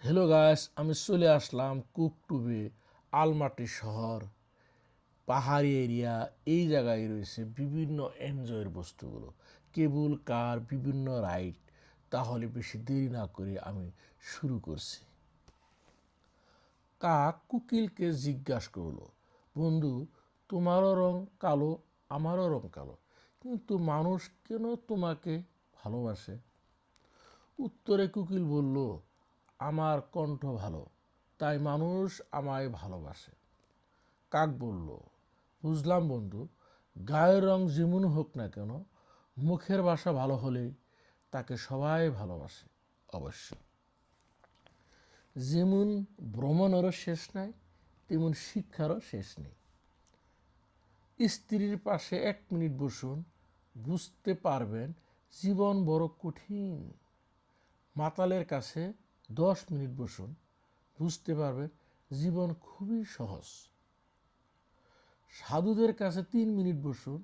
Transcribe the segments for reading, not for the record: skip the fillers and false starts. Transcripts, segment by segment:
Hello guys, আমি চলে আসলাম কুকটুবে। আলমাটি শহর, পাহাড়ি এরিয়া। এই জায়গায় রয়েছে বিভিন্ন এনজয়ের বস্তুগুলো, কেবল কার, বিভিন্ন রাইড। তাহলে বেশি দেরি না করে আমি শুরু করছি। কাক কুকিলকে জিজ্ঞাসা করলো, বন্ধু, তোমারও রং কালো, আমারও রং কালো, কিন্তু মানুষ কেন তোমাকে ভালোবাসে? উত্তরে কুকিল বলল, আমার কণ্ঠ ভালো, তাই মানুষ আমায় ভালোবাসে। কাক বলল, বুঝলাম বন্ধু, গায়ের রং যেমন হোক না কেন, মুখের ভাষা ভালো হলেই তাকে সবাই ভালোবাসে। অবশ্য যেমন ভ্রমণেরও শেষ নাই, তেমন শিক্ষারও শেষ নেই। স্ত্রীর পাশে 1 মিনিট বসুন, বুঝতে পারবেন জীবন বড় কঠিন। মাতালের কাছে 10 মিনিট বসুন, বুঝতে পারবেন জীবন খুবই সহজ। সাধুদের কাছে 3 মিনিট বসুন,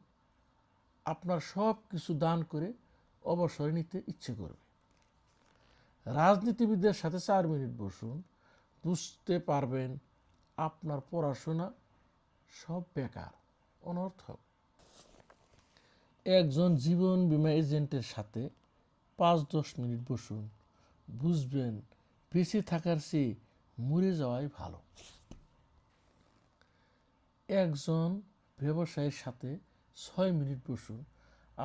আপনার সব কিছু দান করে অবসর নিতে ইচ্ছে করবে। রাজনীতিবিদদের সাথে 4 মিনিট বসুন, বুঝতে পারবেন আপনার পড়াশোনা সব বেকার, অনর্থক। একজন জীবন বীমা এজেন্টের সাথে 5-10 মিনিট বসুন, বুঝবেন বেঁচে থাকার চেয়ে মরে যাওয়াই ভালো। একজন ব্যবসায়ীর সাথে 6 মিনিট বসুন,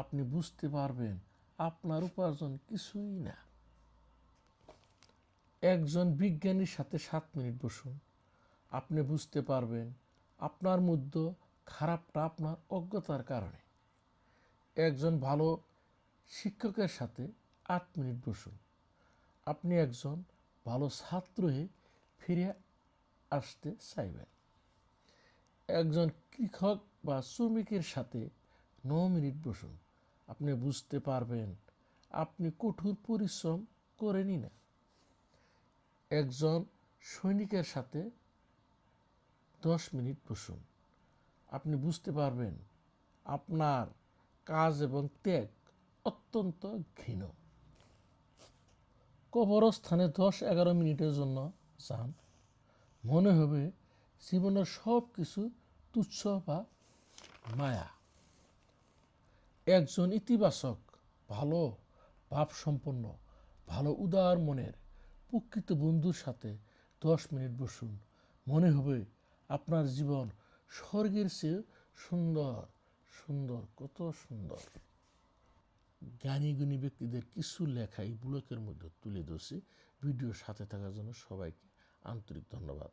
আপনি বুঝতে পারবেন আপনার উপার্জন কিছুই না। একজন বিজ্ঞানীর সাথে 7 মিনিট বসুন, আপনি বুঝতে পারবেন আপনার মধ্যে খারাপটা আপনার অজ্ঞতার কারণে। একজন ভালো শিক্ষকের সাথে 8 মিনিট বসুন, আপনি একজন ভালো ছাত্র হয়ে ফিরে আসতে চাইবেন। একজন কৃষক বা শ্রমিকের সাথে 9 মিনিট বসুন, আপনি বুঝতে পারবেন আপনি কঠোর পরিশ্রম করেনই না। একজন সৈনিকের সাথে 10 মিনিট বসুন, আপনি বুঝতে পারবেন আপনার কাজ এবং ত্যাগ অত্যন্ত ঘৃণ। কবরস্থানে 10-11 মিনিটের জন্য যান, মনে হবে জীবনের সব কিছু তুচ্ছ বা মায়া। একজন ইতিবাচক, ভালো ভাবসম্পন্ন, ভালো উদার মনের প্রকৃত বন্ধুর সাথে 10 মিনিট বসুন, মনে হবে আপনার জীবন স্বর্গের চেয়ে সুন্দর, সুন্দর, কত সুন্দর। জ্ঞানী গুণী ব্যক্তিদের কিছু লেখা এই ব্লকের মধ্যে তুলে ধরছি। ভিডিওর সাথে থাকার জন্য সবাইকে আন্তরিক ধন্যবাদ।